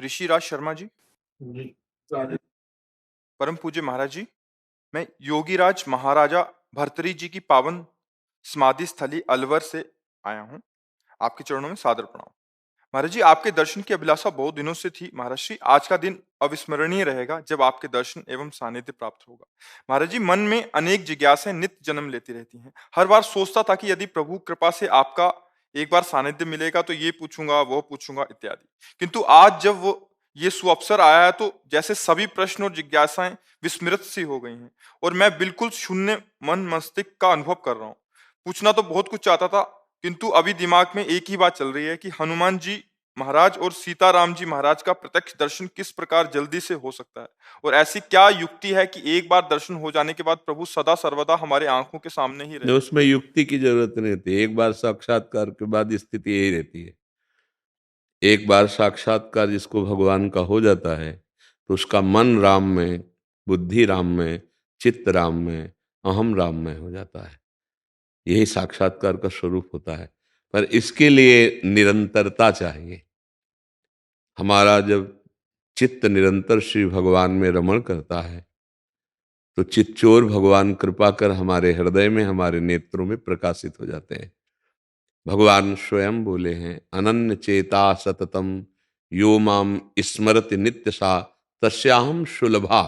ऋषिराज शर्मा जी, जी, राधे। परम पूज्य महाराज जी, मैं योगीराज महाराजा भर्तृहरि जी की पावन समाधि स्थली अलवर से आया हूँ। आपके चरणों में सादर प्रणाम। महाराज जी, आपके दर्शन की अभिलाषा बहुत दिनों से थी। महाराज जी, आज का दिन अविस्मरणीय रहेगा जब आपके दर्शन एवं सानिध्य प्राप्त होगा। महाराज जी, मन में अनेक जिज्ञासाएं नित्य जन्म लेती रहती हैं। हर बार सोचता था कि यदि प्रभु कृपा से आपका एक बार सानिध्य मिलेगा तो ये पूछूंगा, वो पूछूंगा इत्यादि। किंतु आज जब वो ये सुअवसर आया है तो जैसे सभी प्रश्न और जिज्ञासाएं विस्मृत सी हो गई हैं और मैं बिल्कुल शून्य मन मस्तिष्क का अनुभव कर रहा हूँ। पूछना तो बहुत कुछ चाहता था, किंतु अभी दिमाग में एक ही बात चल रही है कि हनुमान जी महाराज और सीताराम जी महाराज का प्रत्यक्ष दर्शन किस प्रकार जल्दी से हो सकता है, और ऐसी क्या युक्ति है कि एक बार दर्शन हो जाने के बाद प्रभु सदा सर्वदा हमारे आंखों के सामने ही नहीं, रहे। उसमें युक्ति की जरूरत नहीं होती। एक बार साक्षात्कार के बाद स्थिति यही रहती है। एक बार साक्षात्कार जिसको भगवान का हो जाता है तो उसका मन राम में, बुद्धि राम में, चित्त राम में, अहम राम में हो जाता है। यही साक्षात्कार का स्वरूप होता है। पर इसके लिए निरंतरता चाहिए। हमारा जब चित्त निरंतर श्री भगवान में रमण करता है तो चित्तचोर भगवान कृपा कर हमारे हृदय में, हमारे नेत्रों में प्रकाशित हो जाते हैं। भगवान स्वयं बोले हैं, अनन्य चेता सततम यो माम स्मरति नित्य सा तस्याहम सुलभा।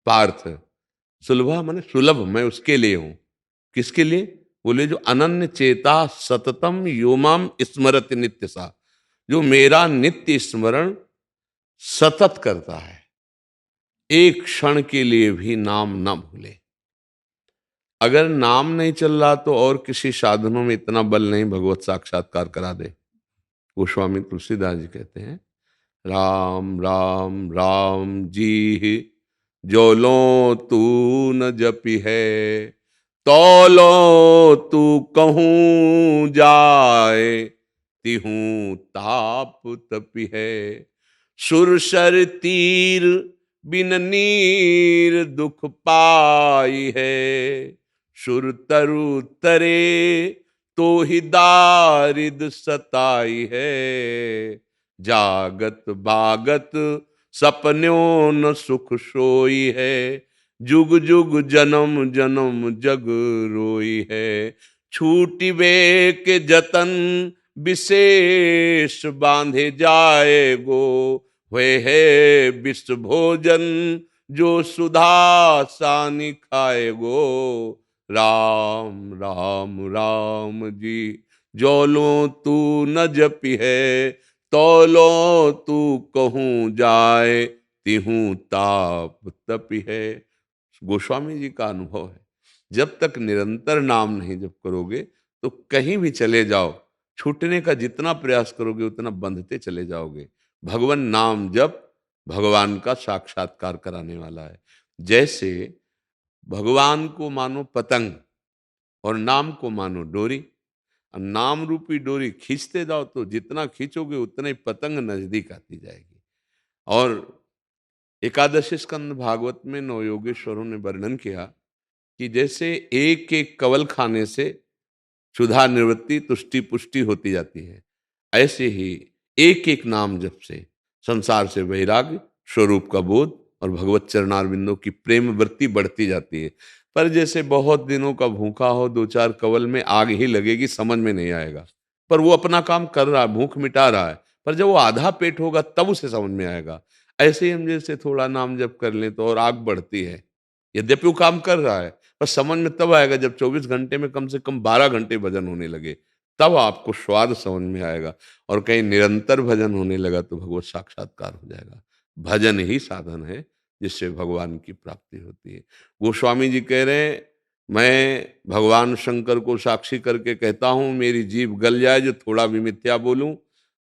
पार्थ, सुलभा माने सुलभ, मैं उसके लिए हूं। किसके लिए? बोले जो अनन्य चेता सततम यो माम स्मरति नित्य सा, जो मेरा नित्य स्मरण सतत करता है, एक क्षण के लिए भी नाम न भूले। अगर नाम नहीं चल रहा तो और किसी साधनों में इतना बल नहीं भगवत साक्षात्कार करा दे। गोस्वामी तुलसीदास जी कहते हैं, राम राम राम जी जो लो तू न जपी है, तौलो तू कहूँ जाए, तिहूँ ताप तपी है। सुरसर तीर बिन नीर दुख पाई है, सुर तरु तरे तो ही दारिद सताई है। जागत बागत सपन्यों न सुख सोई है, जुग जुग जन्म जन्म जग रोई है। छूटी वे के जतन विशेष बांधे जाए गो, वे है विश्व भोजन जो सुधा सानी खाए गो। राम राम राम जी जो लो तू न जपी है, तौलो तू कहूँ जाए, तिहूँ ताप तपी है। गोस्वामी जी का अनुभव है, जब तक निरंतर नाम नहीं जप करोगे तो कहीं भी चले जाओ, छूटने का जितना प्रयास करोगे उतना बंधते चले जाओगे। भगवान नाम जप भगवान का साक्षात्कार कराने वाला है। जैसे भगवान को मानो पतंग और नाम को मानो डोरी। अब नाम रूपी डोरी खींचते जाओ तो जितना खींचोगे उतना ही पतंग नजदीक आती जाएगी। और एकादशी स्कंद भागवत में नवयोगेश्वरों ने वर्णन किया कि जैसे एक एक कवल खाने से क्षुधा निवृत्ति तुष्टि पुष्टि होती जाती है, ऐसे ही एक एक नाम जप से संसार से वैराग्य, स्वरूप का बोध और भगवत चरणारविंदों की प्रेम वृत्ति बढ़ती जाती है। पर जैसे बहुत दिनों का भूखा हो, दो चार कवल में आग ही लगेगी, समझ में नहीं आएगा। पर वो अपना काम कर रहा है, भूख मिटा रहा है, पर जब वो आधा पेट होगा तब उसे समझ में आएगा। ऐसे ही हम जैसे थोड़ा नाम जप कर लें तो और आग बढ़ती है, यद्यपि वो काम कर रहा है, पर समझ में तब आएगा जब 24 घंटे में कम से कम 12 घंटे भजन होने लगे, तब आपको स्वाद समझ में आएगा। और कहीं निरंतर भजन होने लगा तो भगवत साक्षात्कार हो जाएगा। भजन ही साधन है जिससे भगवान की प्राप्ति होती है। गोस्वामी जी कह रहे हैं, मैं भगवान शंकर को साक्षी करके कहता हूं, मेरी जीभ गल जाए जो थोड़ा भी मिथ्या बोलूं।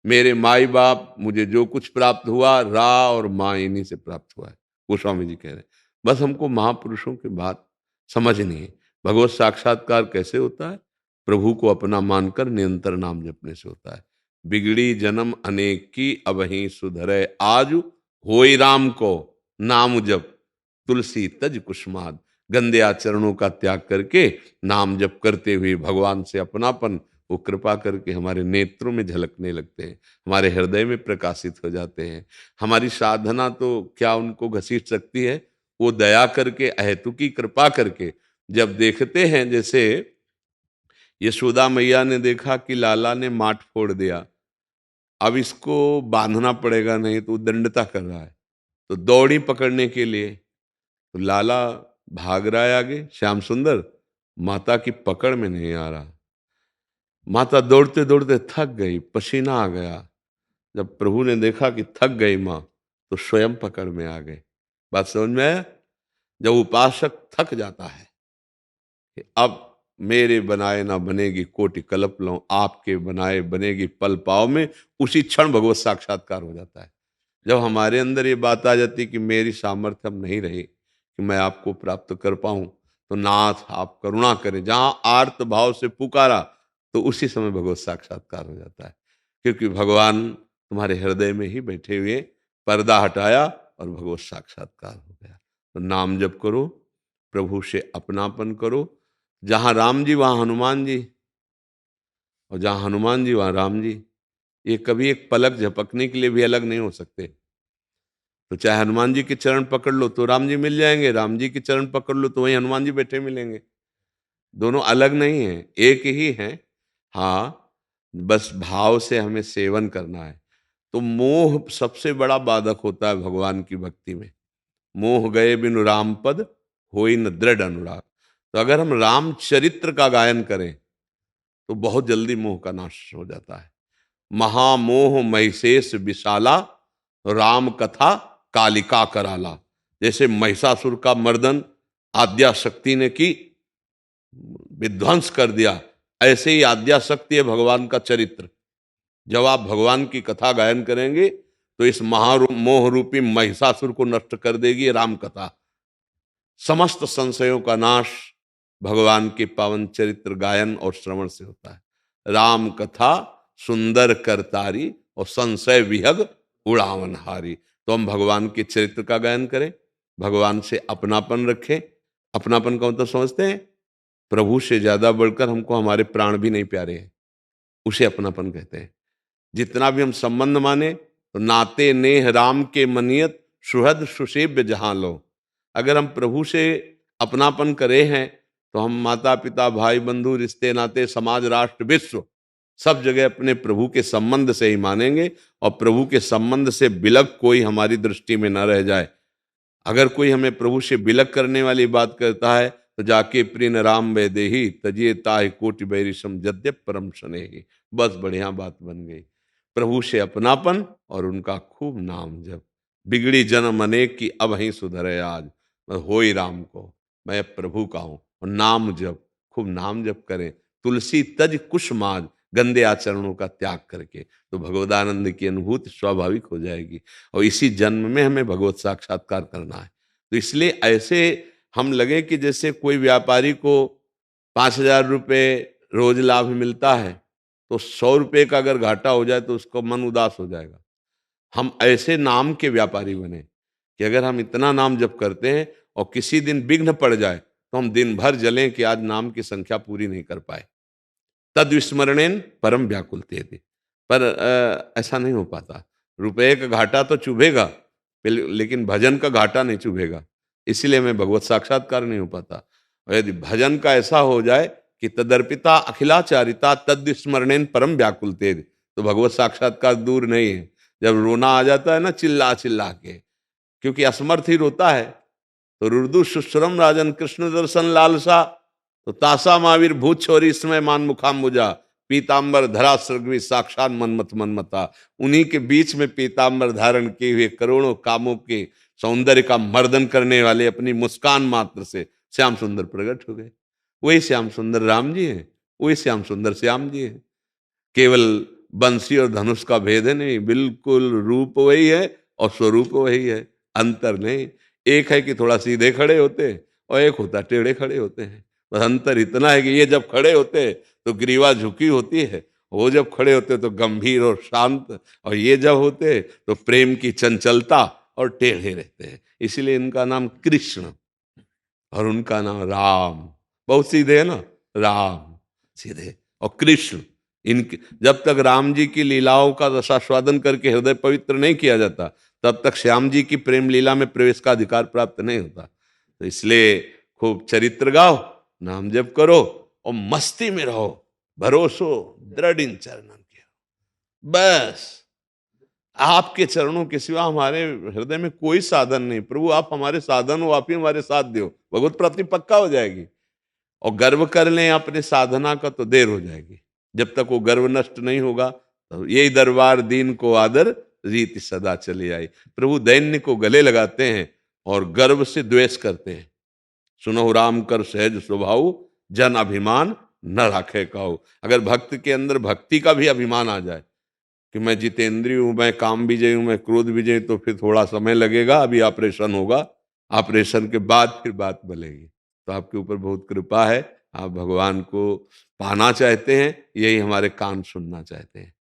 मेरे माई बाप, मुझे जो कुछ प्राप्त हुआ रा और माँ इन्हीं से प्राप्त हुआ है। गोस्वामी जी कह रहे हैं बस हमको महापुरुषों की बात समझनी है। भगवत साक्षात्कार कैसे होता है? प्रभु को अपना मानकर निरंतर नाम जपने से होता है। बिगड़ी जन्म अनेक की अब ही सुधरे आज, होई राम को नाम जप तुलसी तज कुसुमाद। गंदे आचरणों का त्याग करके नाम जप करते हुए भगवान से अपनापन, वो कृपा करके हमारे नेत्रों में झलकने लगते हैं, हमारे हृदय में प्रकाशित हो जाते हैं। हमारी साधना तो क्या उनको घसीट सकती है, वो दया करके, अहेतुकी कृपा करके जब देखते हैं, जैसे यशोदा मैया ने देखा कि लाला ने माट फोड़ दिया, अब इसको बांधना पड़ेगा, नहीं तो दंडता कर रहा है, तो दौड़ी पकड़ने के लिए। तो लाला भाग रहा है आगे, श्याम सुंदर माता की पकड़ में नहीं आ रहा। माता दौड़ते दौड़ते थक गई, पसीना आ गया। जब प्रभु ने देखा कि थक गई माँ, तो स्वयं पकड़ में आ गए। बात समझ में आया? जब उपासक थक जाता है कि अब मेरे बनाए ना बनेगी कोटि कल्प लऊं, आपके बनाए बनेगी पल पाव में, उसी क्षण भगवत साक्षात्कार हो जाता है। जब हमारे अंदर ये बात आ जाती कि मेरी सामर्थ्य अब नहीं रही कि मैं आपको प्राप्त कर पाऊं, तो नाथ आप करुणा करें, जहां आर्त भाव से पुकारा, तो उसी समय भगवत साक्षात्कार हो जाता है। क्योंकि भगवान तुम्हारे हृदय में ही बैठे हुए, पर्दा हटाया और भगवत साक्षात्कार हो गया। तो नाम जप करो, प्रभु से अपनापन करो। जहां राम जी वहां हनुमान जी, और जहां हनुमान जी वहां राम जी। ये कभी एक पलक झपकने के लिए भी अलग नहीं हो सकते। तो चाहे हनुमान जी के चरण पकड़ लो तो राम जी मिल जाएंगे, राम जी के चरण पकड़ लो तो वहीं हनुमान जी बैठे मिलेंगे। दोनों अलग नहीं है, एक ही है। हाँ, बस भाव से हमें सेवन करना है। तो मोह सबसे बड़ा बाधक होता है भगवान की भक्ति में। मोह गए बिनु राम पद, होई न दृढ़ अनुराग। तो अगर हम राम चरित्र का गायन करें तो बहुत जल्दी मोह का नाश हो जाता है। महामोह महिषेष विशाला, राम कथा कालिका कराला। जैसे महिषासुर का मर्दन आद्या शक्ति ने की, विध्वंस कर दिया, ऐसे ही आद्या शक्ति है भगवान का चरित्र। जब आप भगवान की कथा गायन करेंगे तो इस महामोह रूपी महिषासुर को नष्ट कर देगी राम कथा। समस्त संशयों का नाश भगवान के पावन चरित्र गायन और श्रवण से होता है। राम कथा सुंदर करतारी और संशय विहग उड़ावनहारी। तो हम भगवान के चरित्र का गायन करें, भगवान से अपनापन रखें। अपनापन का मतलब समझते हैं? प्रभु से ज्यादा बढ़कर हमको हमारे प्राण भी नहीं प्यारे हैं, उसे अपनापन कहते हैं। जितना भी हम संबंध माने, तो नाते नेह राम के मनियत, सुहद सुसेव्य जहां लो। अगर हम प्रभु से अपनापन करे हैं तो हम माता पिता भाई बंधु रिश्ते नाते समाज राष्ट्र विश्व सब जगह अपने प्रभु के संबंध से ही मानेंगे। और प्रभु के संबंध से बिलक कोई हमारी दृष्टि में न रह जाए। अगर कोई हमें प्रभु से बिलक करने वाली बात करता है तो जाके प्रिन राम वैदेही, तजिए ताहि कोटि बैरिशम यद्यप परम स्नेही। बस बढ़िया बात बन गई। प्रभु से अपनापन और उनका खूब नाम जप। बिगड़ी जन्म अनेक की अब ही सुधरे आज, मैं होई राम को, मैं प्रभु का हूं। और नाम जप, खूब नाम जप करें। तुलसी तज कुसुमाज, गंदे आचरणों का त्याग करके, तो भगवदानंद की अनुभूति स्वाभाविक हो जाएगी। और इसी जन्म में हमें भगवत साक्षात्कार करना है। तो इसलिए ऐसे हम लगे कि जैसे कोई व्यापारी को 5,000 रुपये रोज लाभ मिलता है, तो 100 रुपये का अगर घाटा हो जाए तो उसको मन उदास हो जाएगा। हम ऐसे नाम के व्यापारी बने कि अगर हम इतना नाम जप करते हैं और किसी दिन विघ्न पड़ जाए तो हम दिन भर जलें कि आज नाम की संख्या पूरी नहीं कर पाए। तद विस्मरणेन परम व्याकुल तेदे। पर ऐसा नहीं हो पाता। रुपए का घाटा तो चुभेगा, लेकिन भजन का घाटा नहीं चुभेगा। इसीलिए मैं भगवत साक्षात्कार नहीं हो पाता। और यदि भजन का ऐसा हो जाए कि तदर्पिता अखिलाचारिता तद विस्मरणेन परम व्याकुल तेज, तो भगवत साक्षात्कार दूर नहीं है। जब रोना आ जाता है ना चिल्ला चिल्ला के, क्योंकि असमर्थ ही रोता है, तो रुदु सुश्रम राजन कृष्ण दर्शन लालसा, तो तासा महावीर भूत छोरी इसमें मान मुखाम मुजा, पीताम्बर धरा सृग्वी साक्षात मनमत मनमता। उन्हीं के बीच में पीताम्बर धारण किए हुए करोड़ों कामों के सौंदर्य का मर्दन करने वाले अपनी मुस्कान मात्र से श्याम सुंदर प्रकट हो गए। वही श्याम सुंदर राम जी हैं, वही श्याम सुंदर श्याम जी हैं। केवल बंसी और धनुष का भेद है नहीं, बिल्कुल रूप वही है और स्वरूप वही है, अंतर नहीं। एक है कि थोड़ा सीधे खड़े होते हैं और एक होता टेढ़े खड़े होते हैं। बस अंतर इतना है कि ये जब खड़े होते हैं तो ग्रीवा झुकी होती है, वो जब खड़े होते तो गंभीर और शांत, और ये जब होते तो प्रेम की चंचलता और टेढ़े रहते हैं। इसीलिए इनका नाम कृष्ण और उनका नाम राम। बहुत सीधे है ना, राम सीधे और कृष्ण इनके जब तक राम जी की लीलाओं का रसास्वादन करके हृदय पवित्र नहीं किया जाता, तब तक श्याम जी की प्रेम लीला में प्रवेश का अधिकार प्राप्त नहीं होता। तो इसलिए खूब चरित्र गाओ, नाम जप करो और मस्ती में रहो, भरोसो दृढ़ इन चरणन के। बस आपके चरणों के सिवा हमारे हृदय में कोई साधन नहीं। प्रभु आप हमारे साधन हो, आप ही हमारे साथ दो, भगवत प्राप्ति पक्का हो जाएगी। और गर्व कर लें अपने साधना का तो देर हो जाएगी। जब तक वो गर्व नष्ट नहीं होगा, तो यही दरबार दीन को आदर, रीति सदा चली आई। प्रभु दैन्य को गले लगाते हैं और गर्व से द्वेष करते हैं। सुनो राम कर सहज स्वभाव, जन अभिमान न राखे काऊ। अगर भक्त के अंदर भक्ति का भी अभिमान आ जाए कि मैं जितेंद्रिय हूं, मैं काम विजयी हूं, मैं क्रोध विजयी, तो फिर थोड़ा समय लगेगा, अभी ऑपरेशन होगा, ऑपरेशन के बाद फिर बात बनेगी। तो आपके ऊपर बहुत कृपा है, आप भगवान को पाना चाहते हैं, यही हमारे कान सुनना चाहते हैं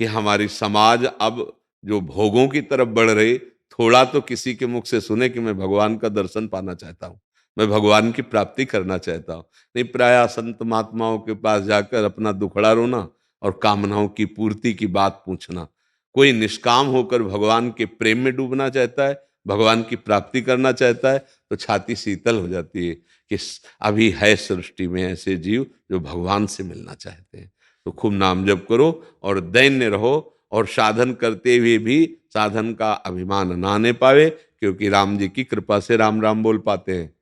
कि हमारी समाज अब जो भोगों की तरफ बढ़ रही, थोड़ा तो किसी के मुख से सुने कि मैं भगवान का दर्शन पाना चाहता हूँ, मैं भगवान की प्राप्ति करना चाहता हूँ। नहीं प्राय संत महात्माओं के पास जाकर अपना दुखड़ा रोना और कामनाओं की पूर्ति की बात पूछना। कोई निष्काम होकर भगवान के प्रेम में डूबना चाहता है, भगवान की प्राप्ति करना चाहता है, तो छाती शीतल हो जाती है कि अभी है सृष्टि में ऐसे जीव जो भगवान से मिलना चाहते हैं। तो खूब नाम जप करो और दैन्य रहो, और साधन करते हुए भी साधन का अभिमान ना आने पावे, क्योंकि राम जी की कृपा से राम राम बोल पाते हैं।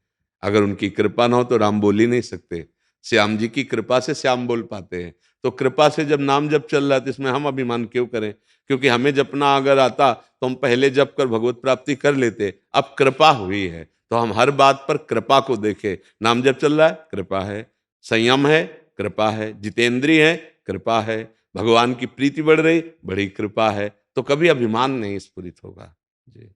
अगर उनकी कृपा ना हो तो राम बोल ही नहीं सकते। श्याम जी की कृपा से श्याम बोल पाते हैं। तो कृपा से जब नाम जप चल रहा है तो इसमें हम अभिमान क्यों करें? क्योंकि हमें जपना अगर आता तो हम पहले जप कर भगवत प्राप्ति कर लेते। अब कृपा हुई है तो हम हर बात पर कृपा को देखें। नाम जप चल रहा है, कृपा है। संयम है, कृपा है। जितेंद्रिय है, कृपा है। भगवान की प्रीति बढ़ रही, बड़ी कृपा है। तो कभी अभिमान नहीं स्फुरित होगा। जी।